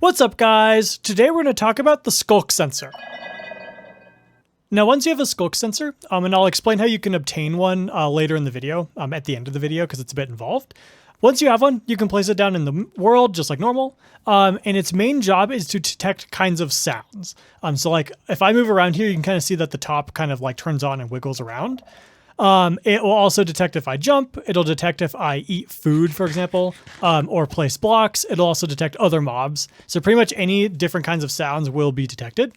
What's up, guys? Today we're going to talk about the Sculk sensor. Now, once you have a Sculk sensor, and I'll explain how you can obtain one later in the video, at the end of the video, because it's a bit involved. Once you have one, you can place it down in the world just like normal, and its main job is to detect kinds of sounds. So like if I move around here, you can kind of see that the top kind of like turns on and wiggles around. It will also detect if I jump, it'll detect if I eat food, for example, or place blocks. It'll also detect other mobs. So pretty much any different kinds of sounds will be detected.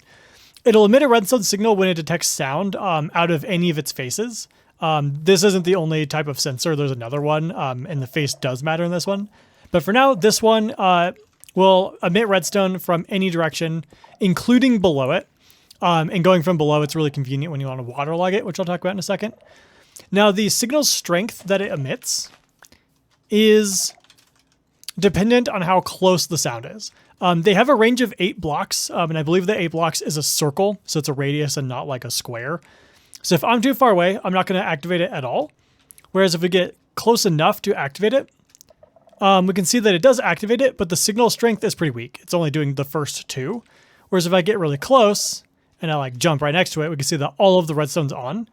It'll emit a redstone signal when it detects sound out of any of its faces. This isn't the only type of sensor. There's another one, and the face does matter in this one. But for now, this one will emit redstone from any direction, including below it. And going from below, it's really convenient when you want to waterlog it, which I'll talk about in a second. Now, the signal strength that it emits is dependent on how close the sound is. They have a range of 8 blocks, and I believe the 8 blocks is a circle, so it's a radius and not like a square. So if I'm too far away, I'm not going to activate it at all. Whereas if we get close enough to activate it, we can see that it does activate it, but the signal strength is pretty weak. It's only doing the first 2. Whereas if I get really close and I like jump right next to it, we can see that all of the redstone's on.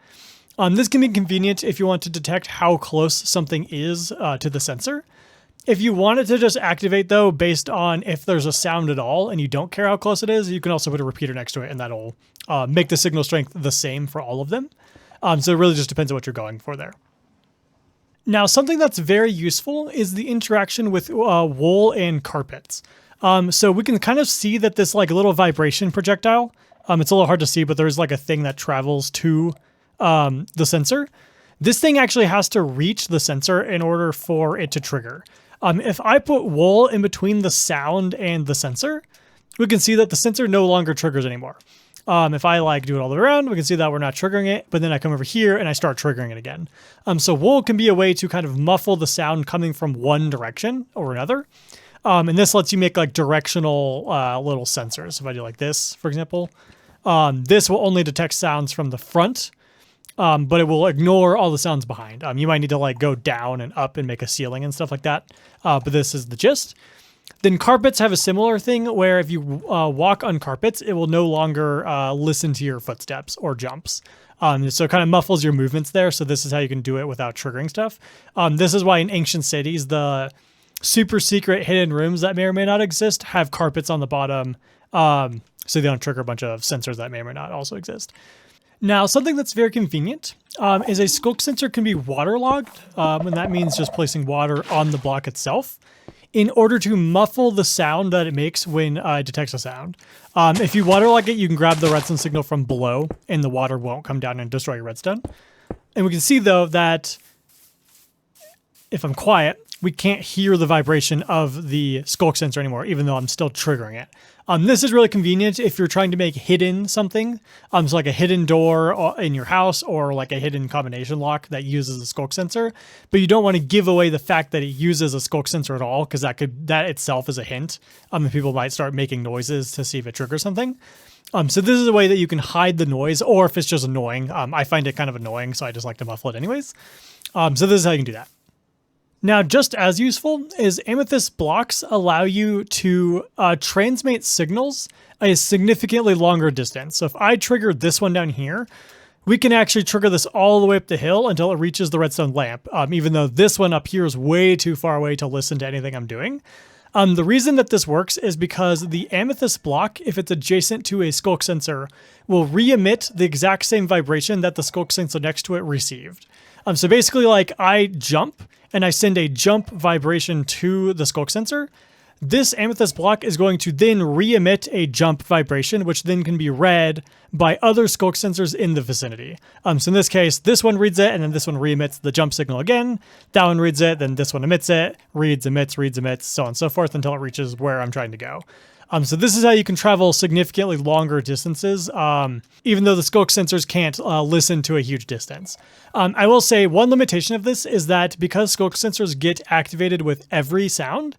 This can be convenient if you want to detect how close something is to the sensor. If you want it to just activate, though, based on if there's a sound at all and you don't care how close it is, you can also put a repeater next to it, and that'll make the signal strength the same for all of them. So it really just depends on what you're going for there. Now, something that's very useful is the interaction with wool and carpets. So we can kind of see that this like little vibration projectile, it's a little hard to see, but there's like a thing that travels to the sensor. This thing actually has to reach the sensor in order for it to trigger. If I put wool in between the sound and the sensor, we can see that the sensor no longer triggers anymore. If I like do it all the way around, we can see that we're not triggering it, but then I come over here and I start triggering it again. So wool can be a way to kind of muffle the sound coming from one direction or another. And this lets you make like directional little sensors. If I do like this, for example, this will only detect sounds from the front, but it will ignore all the sounds behind. You might need to like go down and up and make a ceiling and stuff like that. But this is the gist. Then carpets have a similar thing where if you walk on carpets, it will no longer listen to your footsteps or jumps. So it kind of muffles your movements there. So this is how you can do it without triggering stuff. This is why in ancient cities, the super secret hidden rooms that may or may not exist have carpets on the bottom. So they don't trigger a bunch of sensors that may or may not also exist. Now, something that's very convenient is a Sculk sensor can be waterlogged, and that means just placing water on the block itself in order to muffle the sound that it makes when it detects a sound. If you waterlog it, you can grab the redstone signal from below, and the water won't come down and destroy your redstone. And we can see, though, that if I'm quiet, we can't hear the vibration of the Sculk sensor anymore, even though I'm still triggering it. This is really convenient if you're trying to make hidden something. So like a hidden door in your house or like a hidden combination lock that uses a Sculk sensor, but you don't want to give away the fact that it uses a Sculk sensor at all, because that itself is a hint. And people might start making noises to see if it triggers something. So this is a way that you can hide the noise, or if it's just annoying. I find it kind of annoying, so I just like to muffle it anyways. So this is how you can do that. Now, just as useful is Amethyst blocks allow you to transmit signals a significantly longer distance. So if I trigger this one down here, we can actually trigger this all the way up the hill until it reaches the redstone lamp, even though this one up here is way too far away to listen to anything I'm doing. The reason that this works is because the Amethyst block, if it's adjacent to a Sculk sensor, will re-emit the exact same vibration that the Sculk sensor next to it received. So basically, like I jump and I send a jump vibration to the Sculk sensor. This Amethyst block is going to then re-emit a jump vibration, which then can be read by other Sculk sensors in the vicinity. So in this case, this one reads it, and then this one re-emits the jump signal again. That one reads it, then this one emits it, reads, emits, so on and so forth until it reaches where I'm trying to go. So this is how you can travel significantly longer distances, even though the Sculk sensors can't listen to a huge distance. I will say one limitation of this is that because Sculk sensors get activated with every sound,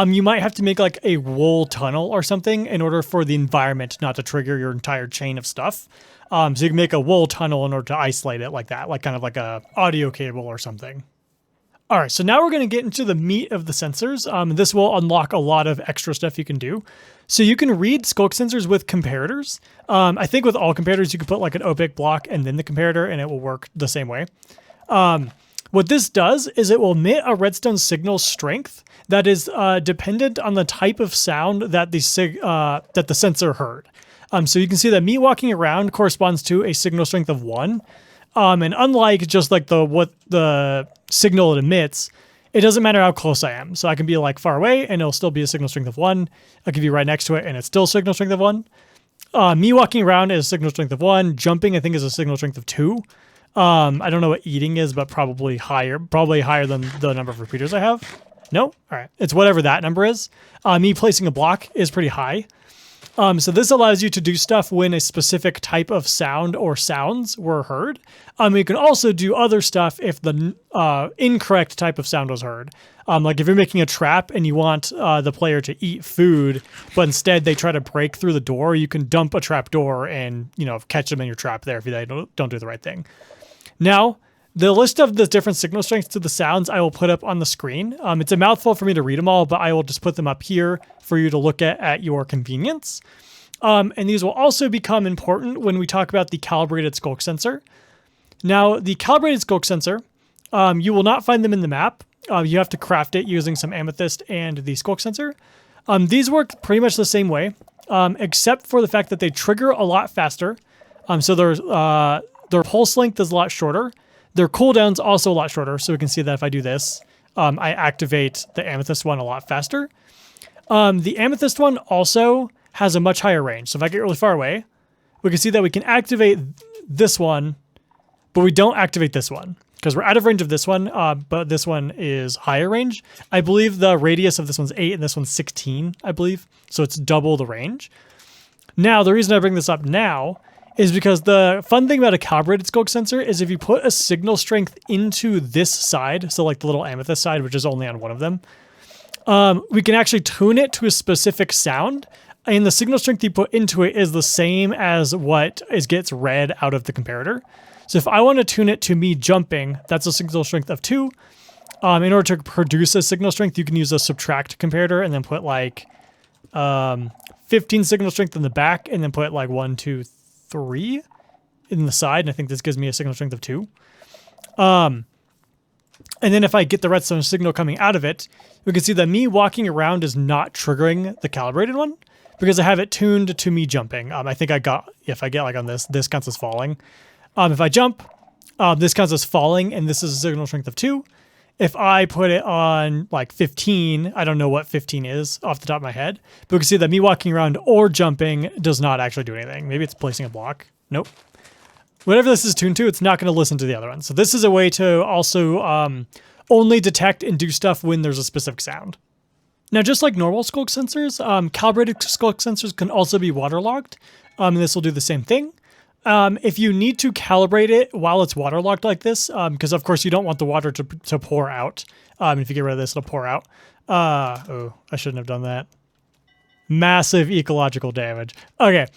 you might have to make like a wool tunnel or something in order for the environment not to trigger your entire chain of stuff. So you can make a wool tunnel in order to isolate it like that, like kind of like a audio cable or something. All right, so now we're going to get into the meat of the sensors. This will unlock a lot of extra stuff you can do. So you can read Sculk sensors with comparators. I think with all comparators, you can put like an opaque block and then the comparator, and it will work the same way. What this does is it will emit a redstone signal strength that is dependent on the type of sound that the sensor heard. So you can see that me walking around corresponds to a signal strength of 1. And unlike just like what the signal it emits, it doesn't matter how close I am. So I can be like far away and it'll still be a signal strength of 1. I can be right next to it and it's still signal strength of 1. Me walking around is signal strength of 1. Jumping, I think, is a signal strength of 2. I don't know what eating is, but probably higher than the number of repeaters I have. No? All right. It's whatever that number is. Me placing a block is pretty high. So this allows you to do stuff when a specific type of sound or sounds were heard. You can also do other stuff if the incorrect type of sound was heard. Like if you're making a trap and you want the player to eat food, but instead they try to break through the door, you can dump a trap door and, catch them in your trap there if they don't do the right thing. Now, the list of the different signal strengths to the sounds I will put up on the screen. It's a mouthful for me to read them all, but I will just put them up here for you to look at your convenience. And these will also become important when we talk about the calibrated Sculk sensor. Now, the calibrated Sculk sensor, you will not find them in the map. You have to craft it using some Amethyst and the Sculk sensor. These work pretty much the same way, except for the fact that they trigger a lot faster. So their pulse length is a lot shorter. Their cooldown's also a lot shorter, so we can see that if I do this, I activate the Amethyst one a lot faster. The Amethyst one also has a much higher range. So if I get really far away, we can see that we can activate this one, but we don't activate this one because we're out of range of this one, but this one is higher range. I believe the radius of this one's 8 and this one's 16, I believe. So it's double the range. Now, the reason I bring this up now is because the fun thing about a calibrated Sculk sensor is if you put a signal strength into this side, so like the little Amethyst side, which is only on one of them, we can actually tune it to a specific sound, and the signal strength you put into it is the same as what gets read out of the comparator. So if I want to tune it to me jumping, that's a signal strength of 2. In order to produce a signal strength, you can use a subtract comparator and then put like 15 signal strength in the back, and then put like 1, 2, 3 in the side, and I think this gives me a signal strength of 2. And then if I get the redstone signal coming out of it, we can see that me walking around is not triggering the calibrated one because I have it tuned to me jumping. I think if I get like on this counts as falling. If I jump, this counts as falling, and this is a signal strength of 2. If I put it on like 15, I don't know what 15 is off the top of my head, but we can see that me walking around or jumping does not actually do anything. Maybe it's placing a block. Nope. Whatever this is tuned to, it's not going to listen to the other one. So this is a way to also only detect and do stuff when there's a specific sound. Now, just like normal Sculk sensors, calibrated Sculk sensors can also be waterlogged, and this will do the same thing. If you need to calibrate it while it's waterlogged like this, because of course you don't want the water to pour out. If you get rid of this, it'll pour out. Oh, I shouldn't have done that. Massive ecological damage. Okay.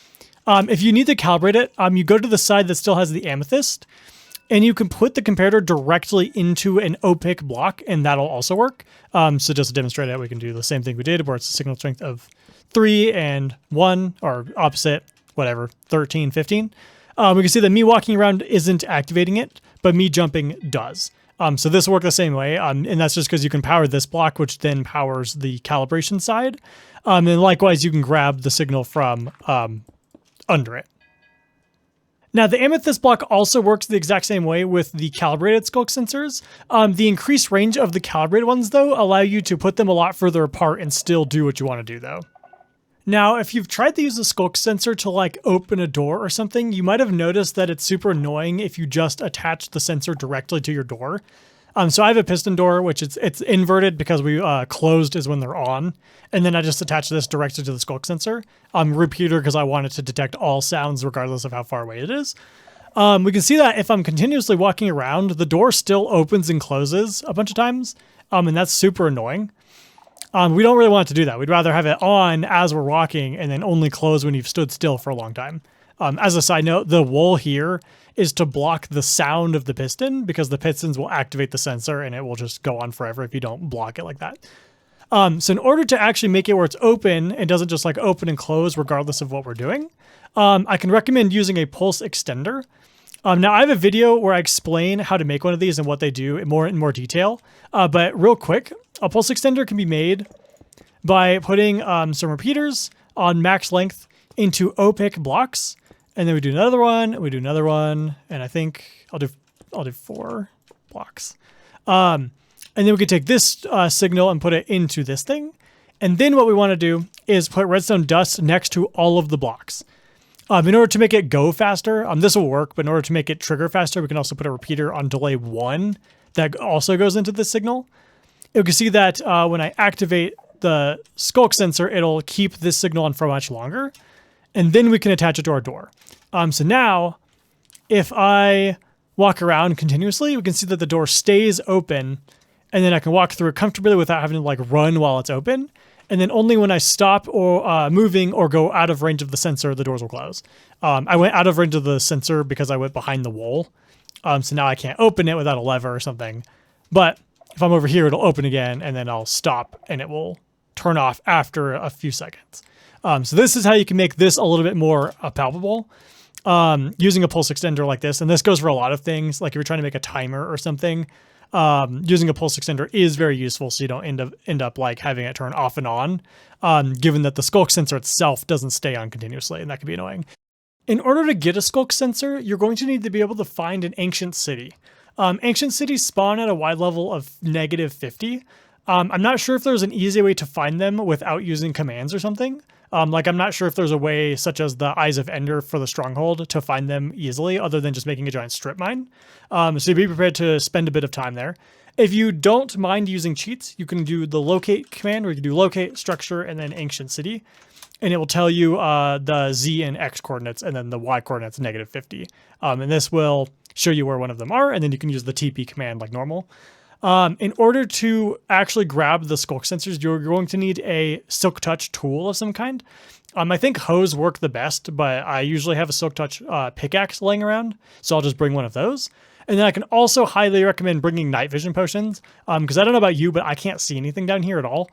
If you need to calibrate it, you go to the side that still has the Amethyst, and you can put the comparator directly into an opaque block, and that'll also work. So just to demonstrate it, we can do the same thing we did, where it's a signal strength of 3 and 1, or opposite, whatever, 13, 15. We can see that me walking around isn't activating it, but me jumping does. So this will work the same way, and that's just because you can power this block, which then powers the calibration side. And likewise, you can grab the signal from under it. Now, the Amethyst block also works the exact same way with the calibrated Sculk sensors. The increased range of the calibrated ones, though, allow you to put them a lot further apart and still do what you want to do, though. Now, if you've tried to use a Sculk sensor to like open a door or something, you might have noticed that it's super annoying if you just attach the sensor directly to your door. So I have a piston door, which it's inverted because we closed is when they're on. And then I just attach this directly to the Sculk sensor. Repeater because I want it to detect all sounds regardless of how far away it is. We can see that if I'm continuously walking around, the door still opens and closes a bunch of times. And that's super annoying. We don't really want to do that. We'd rather have it on as we're walking and then only close when you've stood still for a long time. As a side note, the wool here is to block the sound of the piston because the pistons will activate the sensor and it will just go on forever if you don't block it like that. So in order to actually make it where it's open, it doesn't just like open and close regardless of what we're doing, I can recommend using a pulse extender. Now I have a video where I explain how to make one of these and what they do in more detail. But real quick, a pulse extender can be made by putting some repeaters on max length into opaque blocks. And then we do another one, we do another one, and I think I'll do 4 blocks. And then we can take this signal and put it into this thing. And then what we want to do is put redstone dust next to all of the blocks. In order to make it go faster, this will work, but in order to make it trigger faster, we can also put a repeater on delay 1 that also goes into this signal. You can see that when I activate the Sculk sensor, it'll keep this signal on for much longer. And then we can attach it to our door. So now, if I walk around continuously, we can see that the door stays open, and then I can walk through it comfortably without having to like run while it's open. And then only when I stop or moving or go out of range of the sensor, the doors will close. I went out of range of the sensor because I went behind the wall. So now I can't open it without a lever or something. But if I'm over here, it'll open again, and then I'll stop, and it will turn off after a few seconds. So this is how you can make this a little bit more palpable. Using a pulse extender like this, and this goes for a lot of things, like if you're trying to make a timer or something, using a pulse extender is very useful so you don't end up like having it turn off and on, given that the Sculk sensor itself doesn't stay on continuously, and that can be annoying. In order to get a Sculk sensor, you're going to need to be able to find an ancient city. Ancient cities spawn at a wide level of -50. I'm not sure if there's an easy way to find them without using commands or something. Like, I'm not sure if there's a way, such as the Eyes of Ender for the Stronghold, to find them easily, other than just making a giant strip mine. So be prepared to spend a bit of time there. If you don't mind using cheats, you can do the locate command, where you can do locate, structure, and then ancient city. And it will tell you the Z and X coordinates, and then the Y coordinates -50. And this will show you where one of them are, and then you can use the TP command like normal. In order to actually grab the Sculk sensors, you're going to need a Silk Touch tool of some kind. I think hoes work the best, but I usually have a Silk Touch pickaxe laying around, so I'll just bring one of those. And then I can also highly recommend bringing night vision potions, because I don't know about you, but I can't see anything down here at all.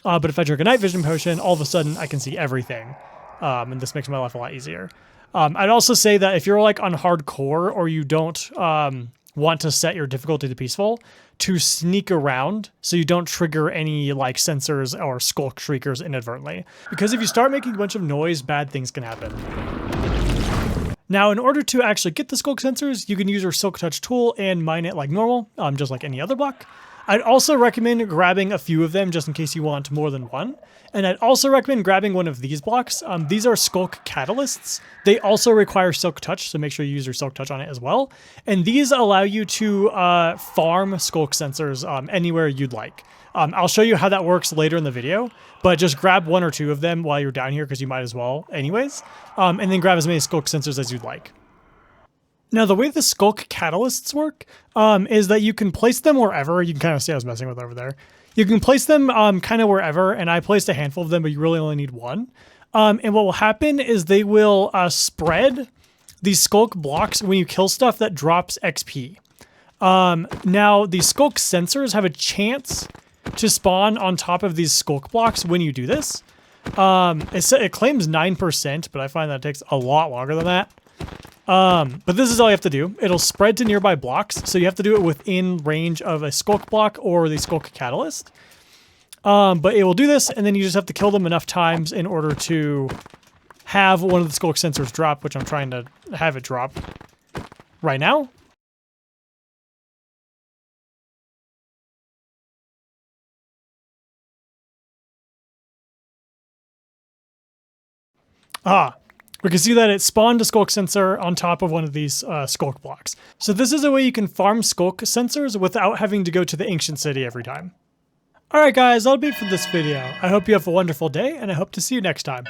But if I drink a night vision potion, all of a sudden I can see everything, and this makes my life a lot easier. I'd also say that if you're like on hardcore or you don't want to set your difficulty to peaceful, to sneak around so you don't trigger any like sensors or Sculk shriekers inadvertently. Because if you start making a bunch of noise, bad things can happen. Now, in order to actually get the Sculk sensors, you can use your Silk Touch tool and mine it like normal, just like any other block. I'd also recommend grabbing a few of them just in case you want more than one. And I'd also recommend grabbing one of these blocks. These are Sculk catalysts. They also require Silk Touch, so make sure you use your Silk Touch on it as well. And these allow you to farm Sculk sensors anywhere you'd like. I'll show you how that works later in the video, but just grab 1 or 2 of them while you're down here because you might as well anyways. And then grab as many Sculk sensors as you'd like. Now, the way the Sculk catalysts work is that you can place them wherever. You can kind of see I was messing with over there. You can place them kind of wherever, and I placed a handful of them, but you really only need 1. And what will happen is they will spread these Sculk blocks when you kill stuff that drops XP. Now, the Sculk sensors have a chance to spawn on top of these Sculk blocks when you do this. It claims 9%, but I find that it takes a lot longer than that. But this is all you have to do. It'll spread to nearby blocks, so you have to do it within range of a Sculk block or the Sculk catalyst. But it will do this, and then you just have to kill them enough times in order to have one of the Sculk sensors drop, which I'm trying to have it drop right now. We can see that it spawned a Sculk sensor on top of one of these Sculk blocks. So this is a way you can farm Sculk sensors without having to go to the ancient city every time. Alright guys, that'll be it for this video. I hope you have a wonderful day, and I hope to see you next time.